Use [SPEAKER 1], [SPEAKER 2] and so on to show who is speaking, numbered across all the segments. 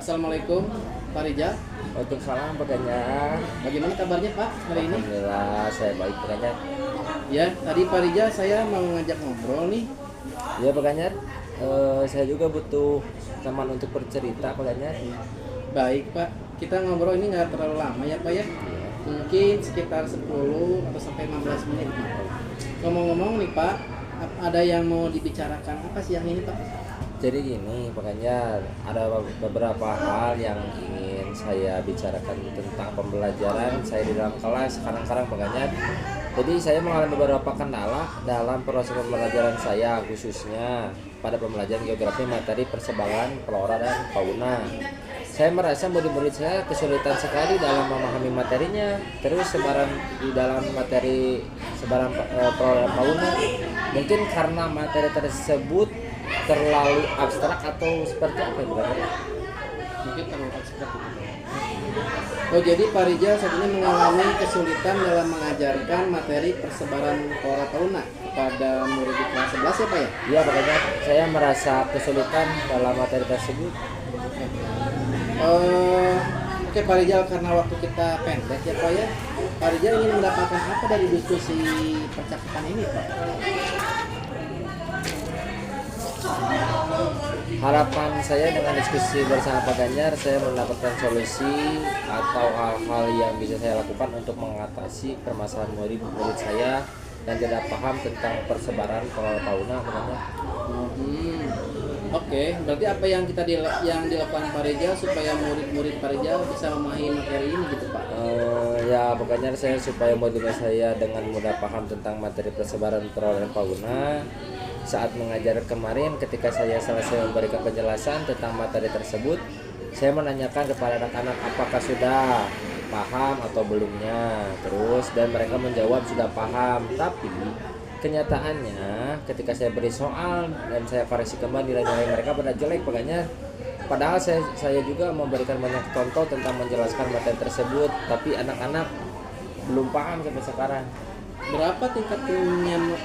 [SPEAKER 1] Assalamualaikum, Pak Rijal.
[SPEAKER 2] Waalaikumsalam Pak Ganjar.
[SPEAKER 1] Bagaimana kabarnya Pak hari ini?
[SPEAKER 2] Alhamdulillah saya baik Pak Ganjar.
[SPEAKER 1] Ya, tadi Pak Rijal saya mau ngajak ngobrol nih.
[SPEAKER 2] Ya Pak Ganjar, saya juga butuh teman untuk bercerita Pak Ganjar.
[SPEAKER 1] Baik Pak, kita ngobrol ini nggak terlalu lama ya Pak ya? Mungkin sekitar 10 atau sampai 15 menit Pak. Ngomong-ngomong nih Pak, ada yang mau dibicarakan apa sih yang ini Pak?
[SPEAKER 2] Jadi gini Pak Ganjar, ada beberapa hal yang ingin saya bicarakan tentang pembelajaran saya di dalam kelas kadang-kadang Pak Ganjar. Jadi saya mengalami beberapa kendala dalam proses pembelajaran saya, khususnya pada pembelajaran geografi materi persebaran flora dan fauna. Saya merasa murid-murid saya kesulitan sekali dalam memahami materinya. Terus sebaran di dalam materi sebaran flora dan fauna, mungkin karena materi tersebut terlalu abstrak atau seperti apa ya Pak?
[SPEAKER 1] Mungkin terlalu abstrak. Oh, jadi Pak Rijal saat ini mengalami kesulitan dalam mengajarkan materi persebaran flora fauna kepada murid di kelas 11 ya Pak ya?
[SPEAKER 2] Iya Pak Ganjar, saya merasa kesulitan dalam materi tersebut.
[SPEAKER 1] Oke Pak Rijal, karena waktu kita pendek ya Pak ya, Pak Rijal ingin mendapatkan apa dari diskusi percakapan ini Pak?
[SPEAKER 2] Harapan saya dengan diskusi bersama Pak Ganjar, saya mendapatkan solusi atau hal-hal yang bisa saya lakukan untuk mengatasi permasalahan murid-murid saya dan tidak paham tentang persebaran flora fauna Pak Ganjar.
[SPEAKER 1] Oke, berarti apa yang yang dilakukan Pak Rijal supaya murid-murid Pak Rijal bisa memahami materi ini gitu Pak?
[SPEAKER 2] Ya Pak Ganjar, saya supaya murid-murid saya dengan mudah paham tentang materi persebaran flora dan fauna. Saat mengajar kemarin, ketika saya selesai memberikan penjelasan tentang materi tersebut, saya menanyakan kepada anak-anak apakah sudah paham atau belumnya. Terus dan mereka menjawab sudah paham. Tapi kenyataannya ketika saya beri soal dan saya koreksi kembali nilai-nilai mereka pada jelek Pak Ganjar. Padahal saya juga memberikan banyak contoh tentang menjelaskan materi tersebut, tapi anak-anak belum paham sampai sekarang.
[SPEAKER 1] Berapa tingkat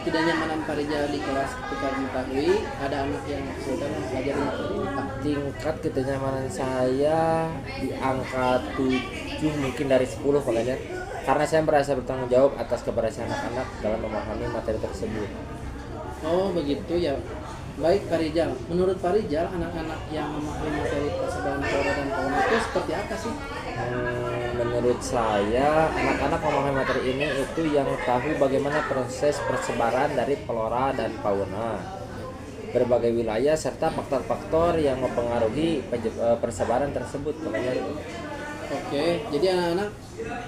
[SPEAKER 1] tidak nyamanan Pak Rijal di kelas ketika mengetahui ada anak yang kesulitan mempelajari materi ini Pak?
[SPEAKER 2] Tingkat kenyamanan saya di angka 7 mungkin dari 10 Pak Ganjar, karena saya merasa bertanggung jawab atas keberhasilan anak-anak dalam memahami materi tersebut.
[SPEAKER 1] Oh begitu ya. Baik Pak Rijal, menurut Pak Rijal anak-anak yang memahami materi persebaran flora dan fauna itu seperti apa sih?
[SPEAKER 2] Menurut saya anak-anak memahami materi ini itu yang tahu bagaimana proses persebaran dari flora dan fauna, berbagai wilayah serta faktor-faktor yang mempengaruhi persebaran tersebut.
[SPEAKER 1] Oke, jadi anak-anak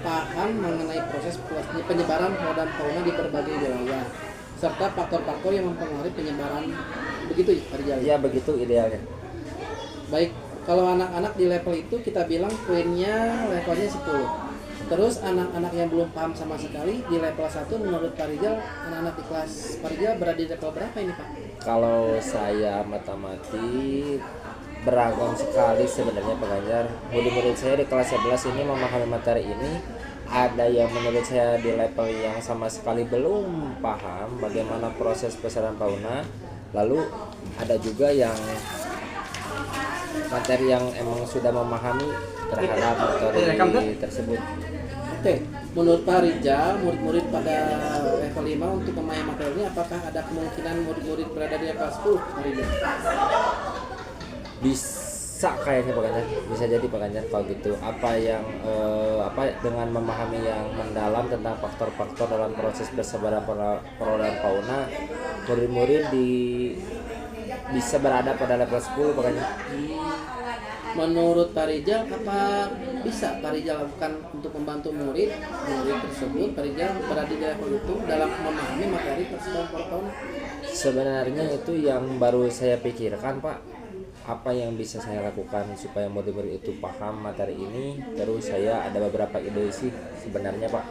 [SPEAKER 1] paham mengenai proses penyebaran flora dan fauna di berbagai wilayah serta faktor-faktor yang mempengaruhi penyebaran, begitu Pak Rijal?
[SPEAKER 2] Ya begitu idealnya.
[SPEAKER 1] Baik, kalau anak-anak di level itu kita bilang poinnya levelnya 10. Terus anak-anak yang belum paham sama sekali di level 1 menurut Pak Rijal, anak-anak di kelas Pak Rijal berada di level berapa ini Pak?
[SPEAKER 2] Kalau saya matematik beragam sekali sebenarnya Pak Ganjar. Murid-murid saya di kelas 11 ini memahami materi ini. Ada yang menurut saya di level yang sama sekali belum paham bagaimana proses persebaran fauna. Lalu ada juga yang materi yang emang sudah memahami terhadap materi tersebut.
[SPEAKER 1] Oke, menurut Pak Rijal, murid-murid pada level 5 untuk memahami materi ini, apakah ada kemungkinan murid-murid berada di level 10 Pak Rijal?
[SPEAKER 2] Bisa kayaknya Pak Ganjar, bisa jadi Pak Ganjar kalau gitu. Apa dengan memahami yang mendalam tentang faktor-faktor dalam proses persebaran flora dan fauna, murid-murid bisa berada pada level 10 Pak Ganjar.
[SPEAKER 1] Menurut Pak Rijal, apa bisa Pak Rijal lakukan untuk membantu murid tersebut Pak Rijal berada di level itu dalam memahami materi persebaran flora fauna?
[SPEAKER 2] Sebenarnya itu yang baru saya pikirkan Pak. Apa yang bisa saya lakukan supaya murid-murid itu paham materi ini? Terus saya ada beberapa ide sih sebenarnya Pak.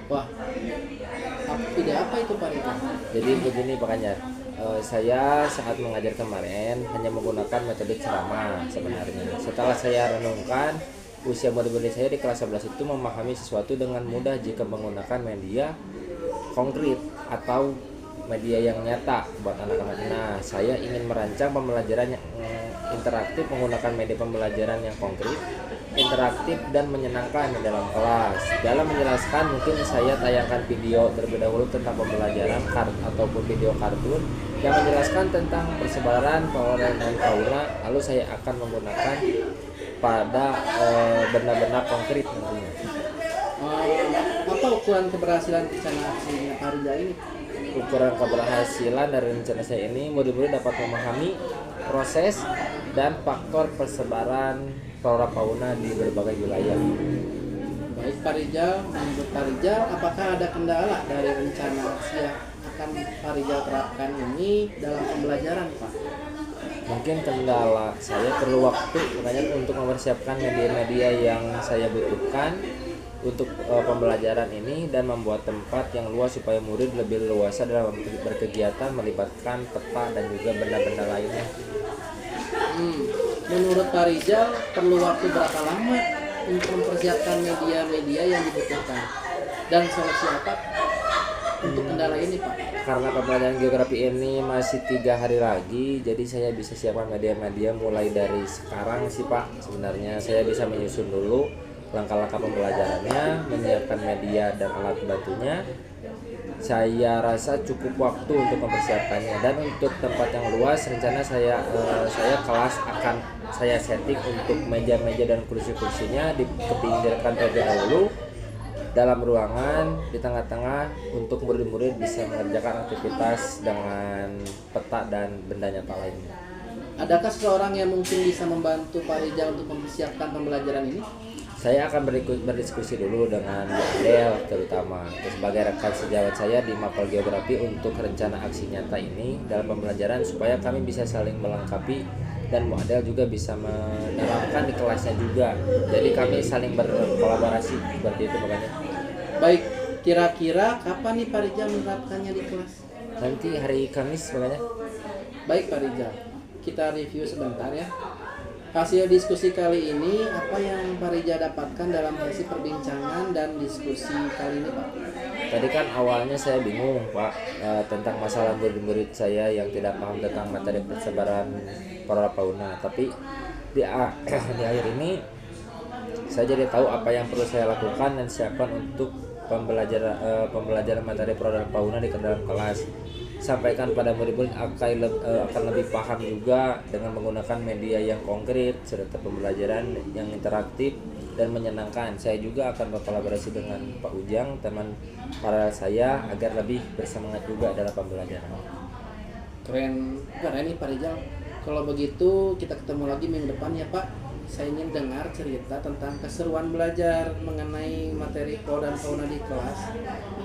[SPEAKER 1] Wah, ide apa itu Pak Rijal?
[SPEAKER 2] Jadi begini Pak Ganjar, saya saat mengajar kemarin hanya menggunakan metode ceramah sebenarnya. Setelah saya renungkan, usia murid-murid saya di kelas 11 itu memahami sesuatu dengan mudah jika menggunakan media konkret atau media yang nyata buat anak-anak. Nah, saya ingin merancang pembelajaran interaktif menggunakan media pembelajaran yang konkret, interaktif dan menyenangkan di dalam kelas. Dalam menjelaskan mungkin saya tayangkan video terlebih dahulu tentang pembelajaran ataupun video kartun yang menjelaskan tentang persebaran flora dan fauna, lalu saya akan menggunakan pada benda-benda konkret nantinya.
[SPEAKER 1] Apa ukuran keberhasilan rencana aksinya Pak Rijal ini?
[SPEAKER 2] Ukuran keberhasilan dari rencana saya ini, murid-murid dapat memahami proses dan faktor persebaran flora fauna di berbagai wilayah.
[SPEAKER 1] Baik Pak Rijal, menurut Pak Rijal, apakah ada kendala dari rencana aksi yang akan Pak Rijal terapkan ini dalam pembelajaran, Pak?
[SPEAKER 2] Mungkin kendala saya perlu waktu makanya untuk mempersiapkan media-media yang saya butuhkan untuk pembelajaran ini dan membuat tempat yang luas supaya murid lebih leluasa dalam berkegiatan melibatkan peta dan juga benda-benda lainnya.
[SPEAKER 1] Menurut Pak Rijal, perlu waktu berapa lama untuk mempersiapkan media-media yang dibutuhkan? Dan solusi apa untuk kendala ini, Pak?
[SPEAKER 2] Karena pembelajaran geografi ini masih 3 hari lagi, jadi saya bisa siapkan media-media mulai dari sekarang sih Pak. Sebenarnya saya bisa menyusun dulu langkah-langkah pembelajarannya, menyiapkan media dan alat bantunya. Saya rasa cukup waktu untuk mempersiapkannya, dan untuk tempat yang luas rencana saya kelas akan saya setting untuk meja-meja dan kursi-kursinya dipinggirkan terlebih dahulu dalam ruangan di tengah-tengah untuk murid-murid bisa mengerjakan aktivitas dengan peta dan benda nyata lainnya.
[SPEAKER 1] Adakah seseorang yang mungkin bisa membantu Pak Rijal untuk mempersiapkan pembelajaran ini?
[SPEAKER 2] Saya akan berdiskusi dulu dengan Bu Adel terutama sebagai rekan sejawat saya di mapel geografi untuk rencana aksi nyata ini dalam pembelajaran supaya kami bisa saling melengkapi dan Bu Adel juga bisa menerapkan di kelasnya juga. Jadi kami saling berkolaborasi seperti itu makanya.
[SPEAKER 1] Baik, kira-kira kapan nih Pak Rijal menerapkannya di kelas?
[SPEAKER 2] Nanti hari Kamis makanya.
[SPEAKER 1] Baik Pak Rijal, kita review sebentar ya. Hasil diskusi kali ini, apa yang Pak Rijal dapatkan dalam sesi perbincangan dan diskusi kali ini, Pak?
[SPEAKER 2] Tadi kan awalnya saya bingung, Pak, tentang masalah murid-murid saya yang tidak paham tentang materi persebaran flora fauna. Tapi di akhir ini, saya jadi tahu apa yang perlu saya lakukan dan siapkan untuk pembelajaran materi flora dan fauna di dalam kelas. Sampaikan pada murid-murid akan lebih paham juga dengan menggunakan media yang konkret serta pembelajaran yang interaktif dan menyenangkan. Saya juga akan berkolaborasi dengan Pak Ujang, teman para saya, agar lebih bersemangat juga dalam pembelajaran.
[SPEAKER 1] Keren nih Pak Rijal. Kalau begitu kita ketemu lagi minggu depan ya Pak. Saya ingin dengar cerita tentang keseruan belajar mengenai materi flora dan fauna di kelas.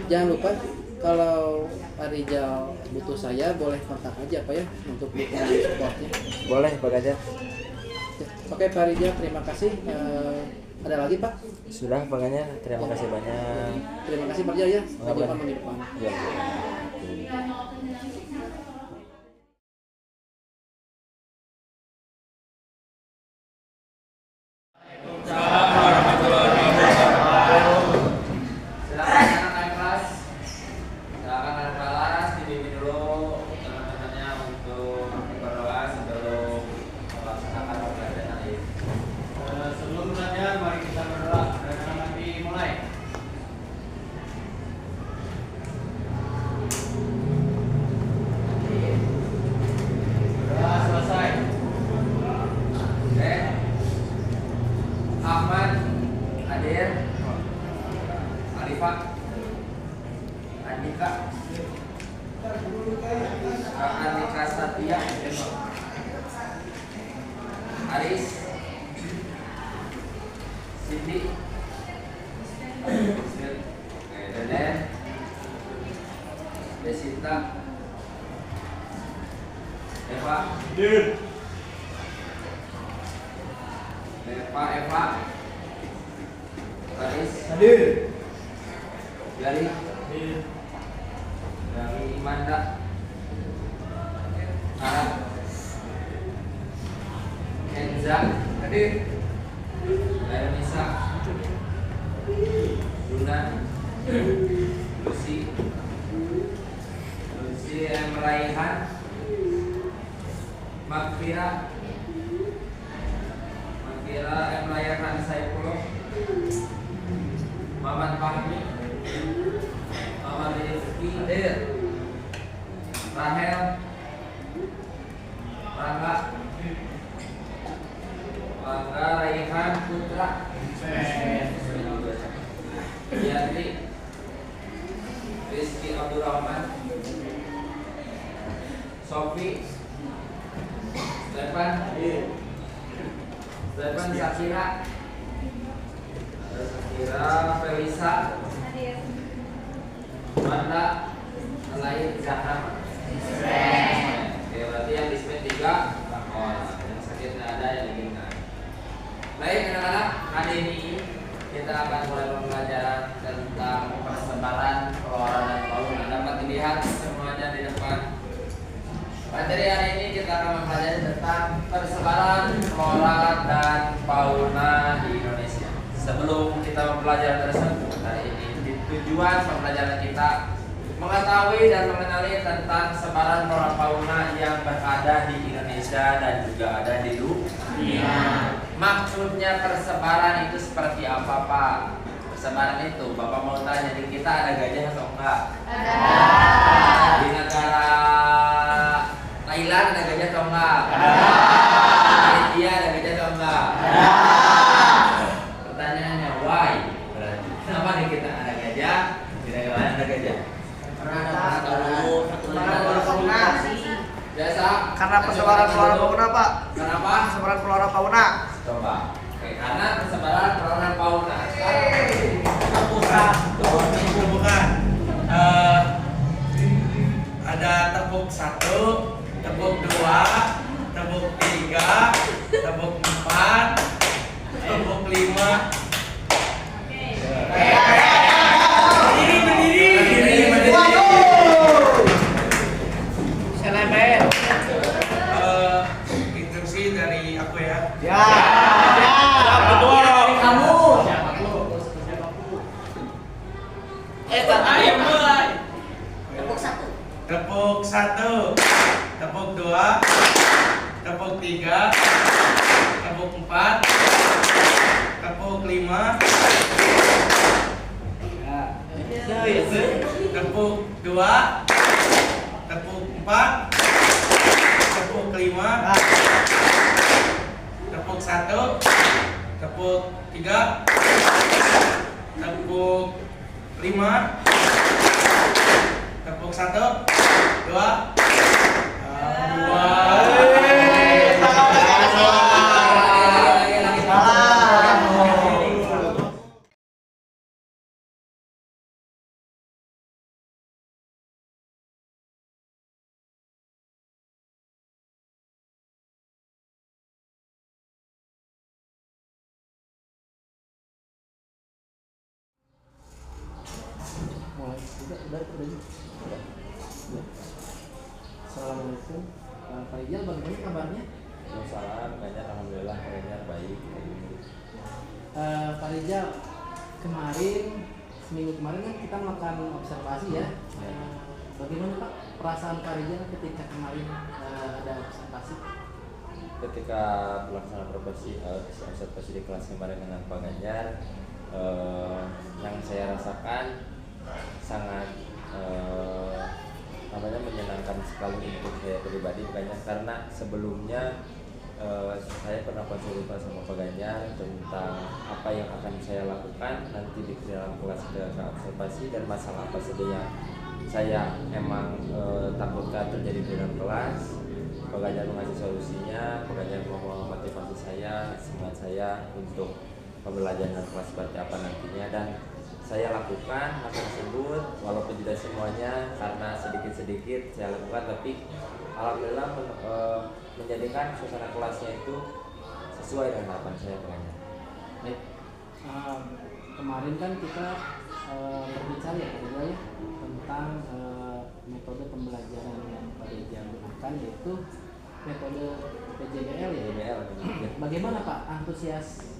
[SPEAKER 1] Jangan lupa kalau Pak Rijal butuh saya, boleh kontak aja Pak ya untuk dukungan supportnya.
[SPEAKER 2] Boleh Pak Gajar.
[SPEAKER 1] Oke Pak Rijal, terima kasih. Ada lagi Pak?
[SPEAKER 2] Sudah Pak Gajar, terima kasih banyak.
[SPEAKER 1] Terima kasih Pak Rijal ya. Sampai jumpa minggu depan.
[SPEAKER 2] Ya. Andika Satya, Aris, Cindy, Deden, Desinta, Eva, Aris, Gali, Imanda, Arab, Kenza, Nisa, Luna, Lucy, Raihan, Makfira, Rizky Abdurrahman, Sofi, Stefan Sakira, Felisa, Wanda, Lain Zahra. Oke, berarti yang dismen 3 yang sakit nggak ada, yang ringan. Baik anak-anak, hari ini kita akan mulai pembelajaran tentang persebaran flora dan fauna. Dapat dilihat semuanya di depan. Materi hari ini kita akan mempelajari tentang persebaran flora dan fauna di Indonesia. Sebelum kita mempelajari tersebut, hari ini tujuan pembelajaran kita mengetahui dan mengenali tentang sebaran flora fauna yang berada di Indonesia dan juga ada di dunia. Maksudnya persebaran itu seperti apa, Pak? Persebaran itu, Bapak mau tanya, di kita ada gajah atau enggak? Ada. Di negara Thailand ada gajah atau enggak? Ada. Di India ada gajah atau enggak? Ada. Pertanyaannya, why? Kenapa di kita ada gajah, di negara lain ada gajah? Biasa.
[SPEAKER 3] Karena persebaran flora fauna, Pak.
[SPEAKER 2] Kenapa?
[SPEAKER 3] Persebaran flora fauna.
[SPEAKER 2] Coba. Oke, karena persebaran flora fauna.
[SPEAKER 4] Bukan. Ada tepuk 1, tepuk 2, tepuk 3, tepuk 4, tepuk 5. Instruksi dari aku ya.
[SPEAKER 3] Ya.
[SPEAKER 4] Betul.
[SPEAKER 3] Kamu.
[SPEAKER 4] Ayo mulai.
[SPEAKER 3] Tepuk 1.
[SPEAKER 4] Tepuk 1, tepuk 2, tepuk 3, tepuk 4, tepuk 5, tepuk 2, tepuk 4, tepuk 5, tepuk 1, tepuk 3, tepuk 5, tepuk 1, 2, 2.
[SPEAKER 1] Udah. Assalamualaikum. Pak Rijal, bagaimana kabarnya?
[SPEAKER 2] Salam, banyak alhamdulillah kabarnya baik.
[SPEAKER 1] Pak Rijal, seminggu kemarin kan kita melakukan observasi ya. Bagaimana Pak perasaan Pak Rijal ketika kemarin ada observasi?
[SPEAKER 2] Ketika pelaksanaan observasi di kelas kemarin dengan Pak Ganjar, yang saya rasakan sangat menyenangkan sekali untuk saya pribadi, makanya karena sebelumnya saya pernah konsultasi sama Pak Ganjar tentang apa yang akan saya lakukan nanti di dalam kelas observasi dan masalah apa saja yang saya emang takutkan terjadi di dalam kelas. Pak Ganjar mengasih solusinya, Pak Ganjar mau motivasi saya, semangat saya untuk pembelajaran kelas seperti apa nantinya, dan saya lakukan hal tersebut walaupun tidak semuanya karena sedikit-sedikit saya lakukan, tapi alhamdulillah menjadikan suasana kelasnya itu sesuai dengan harapan saya.
[SPEAKER 1] Baik. Kemarin kan kita berbicara ya tentang metode pembelajaran yang Pak Rijal gunakan, yaitu metode PJBL ya. Bagaimana Pak antusias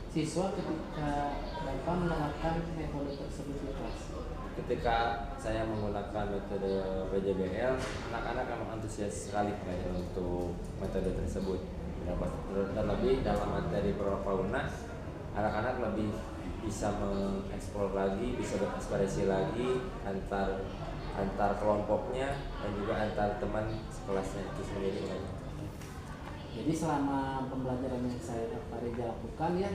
[SPEAKER 1] siswa ketika Bapak menerapkan metode tersebut di kelas?
[SPEAKER 2] Ketika saya menggunakan metode PJBL, anak-anak memang antusias sekali untuk metode tersebut. Terlebih dalam materi flora fauna, anak-anak lebih bisa mengeksplor lagi, bisa berekspresi lagi antar kelompoknya dan juga antar teman sekelasnya itu sendiri.
[SPEAKER 1] Jadi selama pembelajaran yang saya Pak Rijal lakukan ya,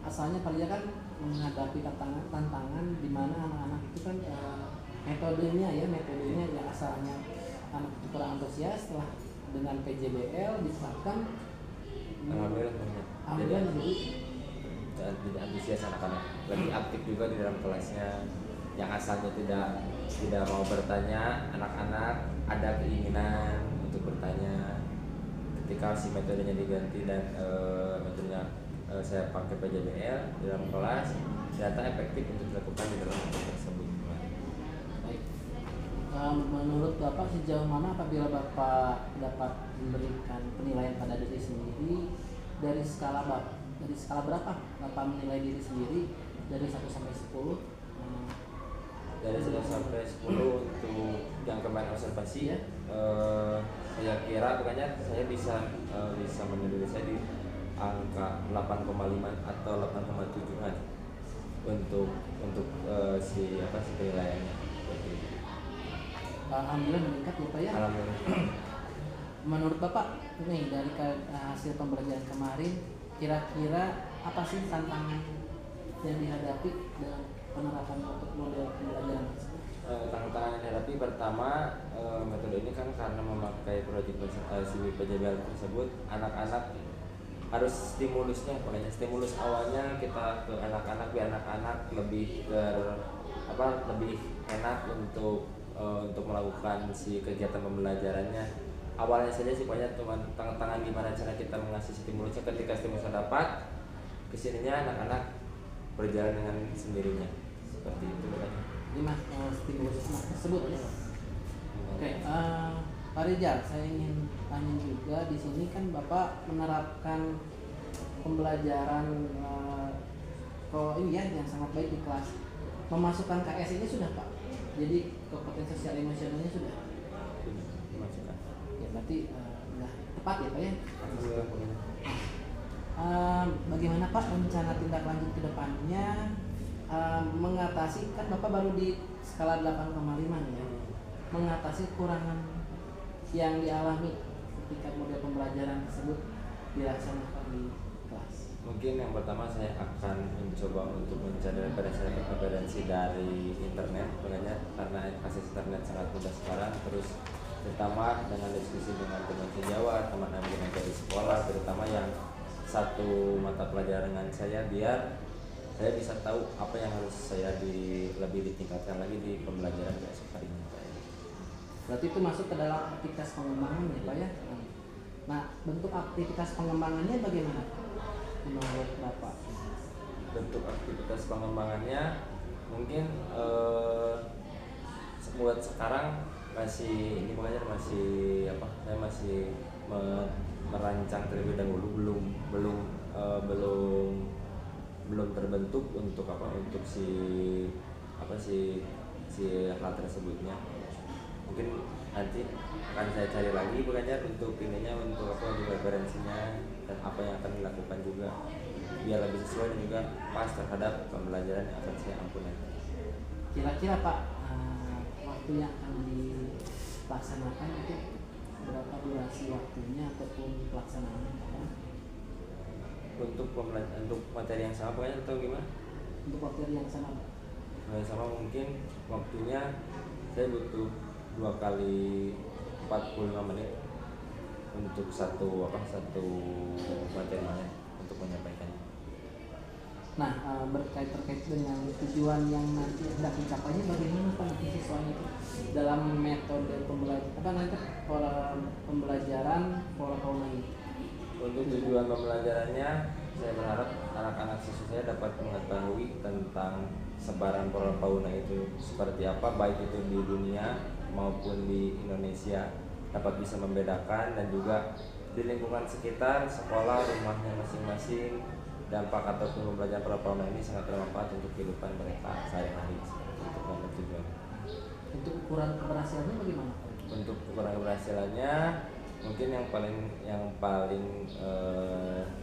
[SPEAKER 1] asalnya Pak Rijal kan menghadapi tantangan di mana anak-anak itu kan metodenya yang asalnya anak itu kurang antusias, setelah dengan PJBL diterapkan
[SPEAKER 2] alhamdulillah jadi antusias anak-anak, lebih aktif juga di dalam kelasnya. Yang asalnya tidak mau bertanya, anak-anak ada keinginan untuk bertanya. Ketika si metodenya diganti dan metodenya saya pakai PJBL di dalam kelas, ternyata efektif untuk dilakukan di dalam kelas tersebut.
[SPEAKER 1] Baik. Menurut Bapak sejauh mana apabila Bapak dapat memberikan penilaian pada diri sendiri, dari skala berapa Bapak menilai diri sendiri dari 1 sampai 10?
[SPEAKER 2] Dari 1 sampai 10 untuk yang kemarin observasi
[SPEAKER 1] Ya.
[SPEAKER 2] Saya kira pokoknya saya bisa menilai saya di angka 8,5 atau 8,7-an untuk si penilaiannya.
[SPEAKER 1] Alhamdulillah meningkat ya Pak ya.
[SPEAKER 2] Alhamdulillah.
[SPEAKER 1] Menurut Bapak nih dari hasil pembelajaran kemarin, kira-kira apa sih tantangan yang dihadapi dengan penerapan model pembelajaran tersebut?
[SPEAKER 2] Tantangan yang dihadapi pertama, metode ini kan karena memakai proyek PJBL tersebut, anak-anak harus stimulusnya, makanya stimulus awalnya kita ke anak-anak biar anak-anak lebih lebih enak untuk melakukan si kegiatan pembelajarannya. Awalnya saja sih banyak tantangan gimana cara kita mengasih stimulusnya. Ketika stimulusnya dapat, kesininya anak-anak berjalan dengan sendirinya seperti itu kan.
[SPEAKER 1] Lima stimulus tersebut ya. Oke, Pak Rizal, saya ingin tanya juga di sini kan Bapak menerapkan pembelajaran yang sangat baik di kelas. Memasukkan KS ini sudah Pak. Jadi kompetensi sosial emosionalnya sudah.
[SPEAKER 2] Dimasukkan.
[SPEAKER 1] Ya berarti udah tepat ya Pak ya. Bagaimana Pak rencana tindak lanjut ke depannya mengatasi, kan Bapak baru di skala 8,5 ya, mengatasi kekurangan yang dialami ketika model pembelajaran tersebut dilaksanakan di kelas?
[SPEAKER 2] Mungkin yang pertama saya akan mencoba untuk mencari referensi dari internet, makanya karena akses internet sangat mudah sekarang. Terus terutama dengan diskusi dengan teman sejawat, teman yang dari sekolah, terutama yang satu mata pelajaran dengan saya, biar saya bisa tahu apa yang harus saya lebih ditingkatkan lagi di pembelajaran besok harinya.
[SPEAKER 1] Berarti itu masuk ke dalam aktivitas pengembangan ya Pak ya. Nah, bentuk aktivitas pengembangannya bagaimana menurut Bapak?
[SPEAKER 2] Bentuk aktivitas pengembangannya mungkin buat sekarang masih saya masih merancang terlebih dahulu, belum terbentuk untuk si hal tersebutnya. Mungkin nanti akan saya cari lagi bukannya untuk referensinya dan apa yang akan dilakukan juga biar lebih sesuai dan juga pas terhadap pembelajaran yang akan saya ampunkan.
[SPEAKER 1] Kira-kira Pak, waktu yang akan dilaksanakan itu berapa durasi waktunya ataupun pelaksanaannya Pak?
[SPEAKER 2] Untuk materi yang sama pokoknya atau gimana?
[SPEAKER 1] Untuk waktu yang sama Pak?
[SPEAKER 2] Yang sama mungkin waktunya saya butuh 2 kali 45 menit untuk satu materinya untuk menyampaikannya.
[SPEAKER 1] Nah, terkait dengan tujuan yang nanti hendak dicapainya, bagaimana Pak nanti siswanya itu dalam metode pembelajaran pola fauna ini?
[SPEAKER 2] Untuk tujuan pembelajarannya, saya berharap anak-anak siswa saya dapat mengetahui tentang sebaran pola fauna itu seperti apa, baik itu di dunia maupun di Indonesia, dapat bisa membedakan, dan juga di lingkungan sekitar sekolah, rumahnya masing-masing, dampak ataupun pembelajaran pola fauna ini sangat bermanfaat untuk kehidupan mereka sehari-hari. Untuk tujuan. Untuk
[SPEAKER 1] ukuran keberhasilannya bagaimana?
[SPEAKER 2] Untuk ukuran keberhasilannya mungkin yang paling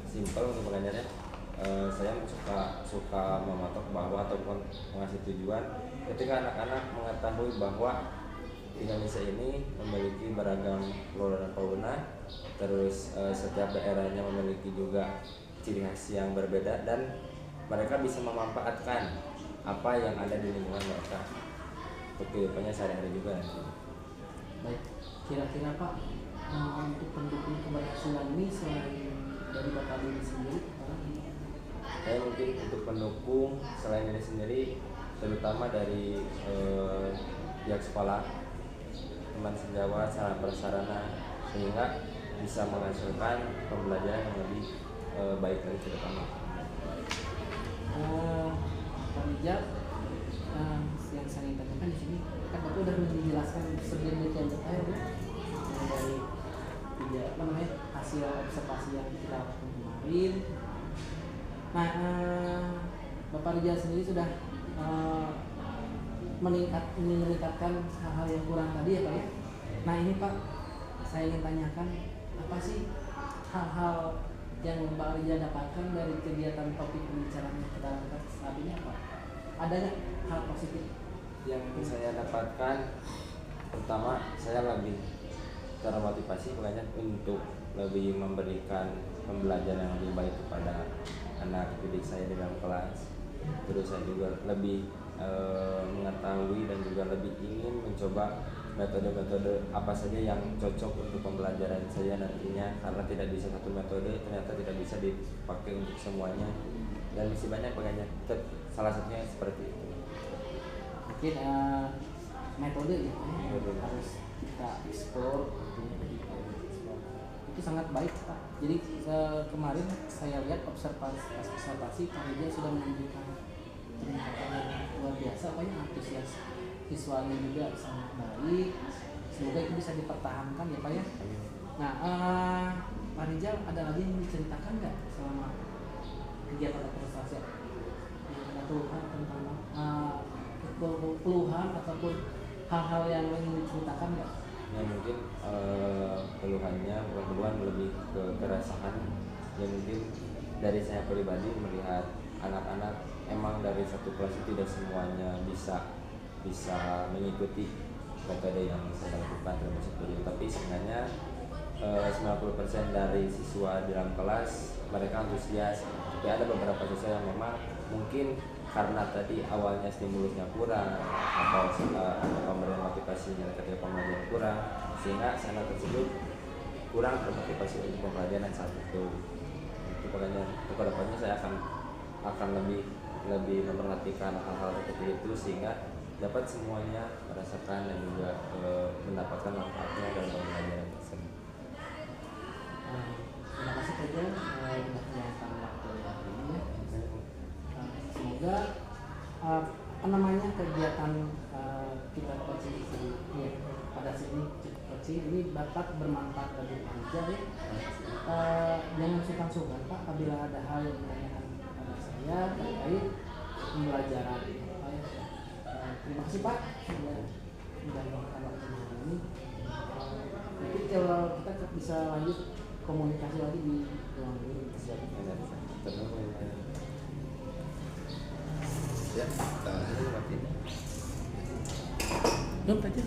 [SPEAKER 2] simpel untuk mengajarnya, saya suka mematok bahwa ataupun mengasih tujuan ketika anak-anak mengetahui bahwa Indonesia ini memiliki beragam flora dan fauna, terus setiap daerahnya memiliki juga ciri khas yang berbeda, dan mereka bisa memanfaatkan apa yang ada di lingkungan mereka untuk kehidupannya sehari-hari juga nanti.
[SPEAKER 1] Baik, kira-kira Pak, untuk pendukung keberhasilan ini selain dari Bapak diri sendiri,
[SPEAKER 2] Saya mungkin untuk pendukung selain diri sendiri, terutama dari pihak sekolah, teman sejawat, sarana prasarana, sehingga bisa menghasilkan pembelajaran yang lebih baik lagi ke depan.
[SPEAKER 1] Pak Rijal, yang saya ingin tanyakan di sini, kan Bapak udah menjelaskan sedemikian detail ya, dari hasil observasi yang kita lakukan kemarin. Nah, Bapak Rijal sendiri sudah meningkatkan hal-hal yang kurang tadi ya Pak ya. Nah ini Pak, saya ingin tanyakan apa sih hal-hal yang Pak Rijal dapatkan dari kegiatan topik pembicaraan yang kita lakukan saat ini apa? Ada nggak hal positif?
[SPEAKER 2] Yang saya dapatkan, pertama saya lebih termotivasi makanya untuk lebih memberikan pembelajaran yang lebih baik kepada anak didik saya di dalam kelas. Terus saya juga lebih mengetahui dan juga lebih ingin mencoba metode-metode apa saja yang cocok untuk pembelajaran saya nantinya, karena tidak bisa satu metode ternyata tidak bisa dipakai untuk semuanya dan masih banyak makanya salah satunya seperti itu.
[SPEAKER 1] Mungkin metode ya, harus kita explore, itu sangat baik Pak. Jadi kemarin saya lihat observasi Pak Rijal sudah menunjukkan peningkatan yang luar biasa, banyak antusias siswanya juga sangat baik. Semoga itu bisa dipertahankan ya Pak ya. Nah, Pak Rijal ada lagi yang diceritakan nggak selama kegiatan observasi? Ada keluhan tentang keluhan ataupun hal-hal yang ingin diceritakan nggak?
[SPEAKER 2] Ya mungkin keluhannya bukan keluhan, lebih ke keresahan. Ya mungkin dari saya pribadi melihat anak-anak emang dari satu kelas itu tidak semuanya bisa mengikuti metode yang saya lakukan termasuk dulu, tapi sebenarnya 90% dari siswa di dalam kelas mereka antusias. Tapi ada beberapa siswa yang memang mungkin karena tadi awalnya stimulusnya kurang atau pemberian motivasinya ketika pembelajaran kurang, sehingga sana tersebut kurang termotivasi untuk pembelajaran saat itu. Itu makanya kedepannya saya akan lebih memperhatikan hal-hal seperti itu sehingga dapat semuanya merasakan dan juga mendapatkan manfaatnya dalam pembelajaran tersebut.
[SPEAKER 1] Terima kasih Pak Rijal sudah meluangkan waktu hari ini ya. Semoga kegiatan kita coaching ya, pada sini coaching ini dapat bermanfaat bagi Pak Rijal ya. Jangan sungkan-sungkan Pak apabila ada hal yang ditanyakan kepada saya terkait pembelajaran Pak ya. Terima kasih Pak sudah meluangkan waktu hari ini. Mungkin kalau kita bisa lanjut komunikasi lagi di ruang ini.
[SPEAKER 2] Ya, kita
[SPEAKER 1] Belum aja.